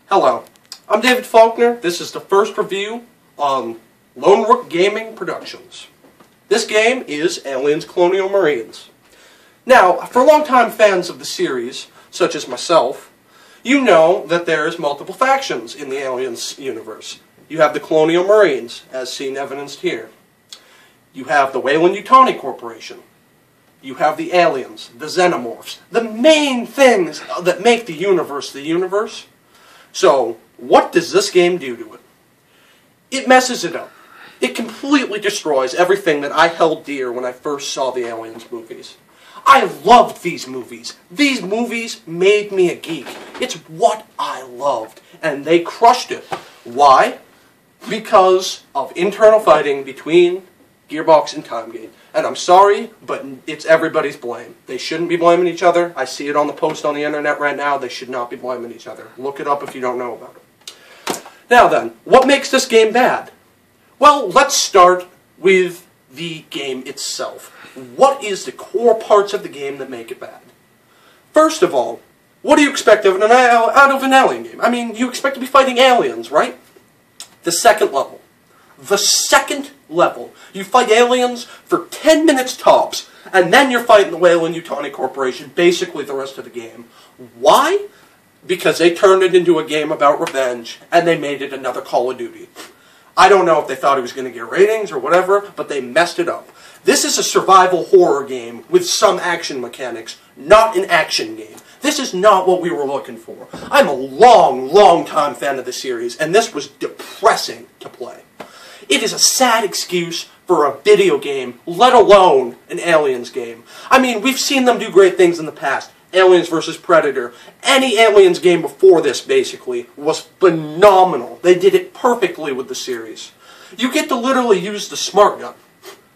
Hello, I'm David Faulkner. This is the first review on Lone Rook Gaming Productions. This game is Aliens Colonial Marines. Now, for longtime fans of the series, such as myself, you know that there's multiple factions in the Aliens universe. You have the Colonial Marines, as seen evidenced here. You have the Weyland-Yutani Corporation. You have the aliens, the xenomorphs, the main things that make the universe the universe. So, what does this game do to it? It messes it up. It completely destroys everything that I held dear when I first saw the Aliens movies. I loved these movies. These movies made me a geek. It's what I loved, and they crushed it. Why? Because of internal fighting between Gearbox and Timegate. And I'm sorry, but it's everybody's blame. They shouldn't be blaming each other. I see it on the post on the internet right now. They should not be blaming each other. Look it up if you don't know about it. Now then, what makes this game bad? Well, let's start with the game itself. What is the core parts of the game that make it bad? First of all, what do you expect out of an alien game? I mean, you expect to be fighting aliens, right? The second level. The second level. You fight aliens for 10 minutes tops, and then you're fighting the Weyland-Yutani Corporation basically the rest of the game. Why? Because they turned it into a game about revenge, and they made it another Call of Duty. I don't know if they thought it was going to get ratings or whatever, but they messed it up. This is a survival horror game with some action mechanics, not an action game. This is not what we were looking for. I'm a long time fan of the series, and this was depressing to play. It is a sad excuse for a video game, let alone an Aliens game. I mean, we've seen them do great things in the past. Aliens vs. Predator. Any Aliens game before this, basically, was phenomenal. They did it perfectly with the series. You get to literally use the smart gun.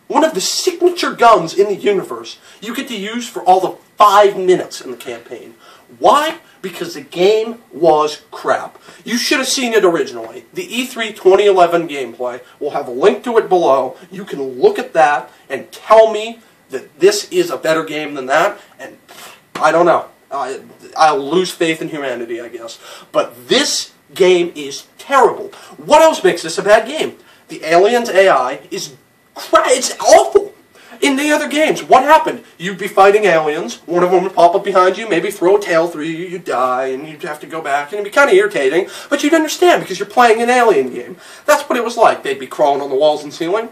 One of the signature guns in the universe you get to use for all the 5 minutes in the campaign. Why? Because the game was crap. You should have seen it originally. The E3 2011 gameplay, we'll have a link to it below. You can look at that and tell me that this is a better game than that, and I don't know. I'll lose faith in humanity, I guess. But this game is terrible. What else makes this a bad game? The Aliens AI is crap. It's awful. In the other games, what happened? You'd be fighting aliens, one of them would pop up behind you, maybe throw a tail through you, you'd die, and you'd have to go back, and it'd be kind of irritating, but you'd understand because you're playing an alien game. That's what it was like. They'd be crawling on the walls and ceiling.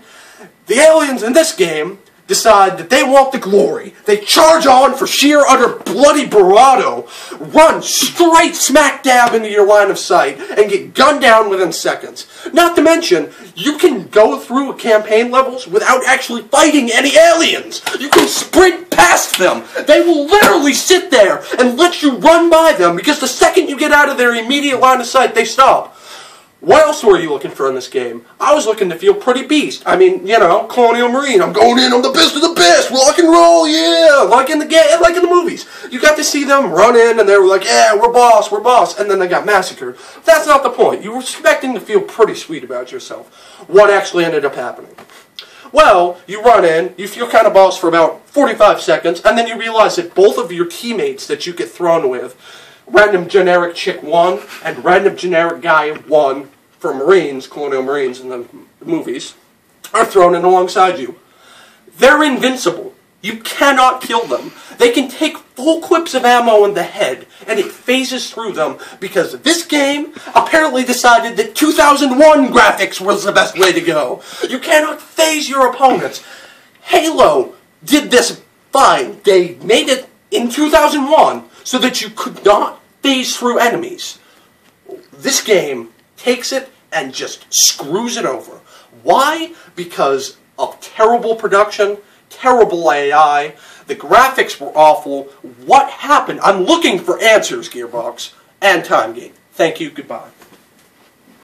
The aliens in this game decide that they want the glory. They charge on for sheer, utter, bloody bravado, run straight smack dab into your line of sight, and get gunned down within seconds. Not to mention, you can go through campaign levels without actually fighting any aliens. You can sprint past them. They will literally sit there and let you run by them, because the second you get out of their immediate line of sight, they stop. What else were you looking for in this game? I was looking to feel pretty beast. I mean, you know, Colonial Marine. I'm going in, I'm the best of the best. Rock and roll, yeah. Like in the movies. You got to see them run in and they were like, yeah, we're boss. And then they got massacred. That's not the point. You were expecting to feel pretty sweet about yourself. What actually ended up happening? Well, you run in, you feel kind of boss for about 45 seconds, and then you realize that both of your teammates that you get thrown with, Random Generic Chick 1 and Random Generic Guy 1 for Marines, Colonial Marines in the movies, are thrown in alongside you. They're invincible. You cannot kill them. They can take full clips of ammo in the head, and it phases through them, because this game apparently decided that 2001 graphics was the best way to go. You cannot phase your opponents. Halo did this fine. They made it in 2001 so that you could not phase through enemies. This game takes it and just screws it over. Why? Because of terrible production, terrible AI, the graphics were awful. What happened? I'm looking for answers, Gearbox and Timegate. Thank you, goodbye.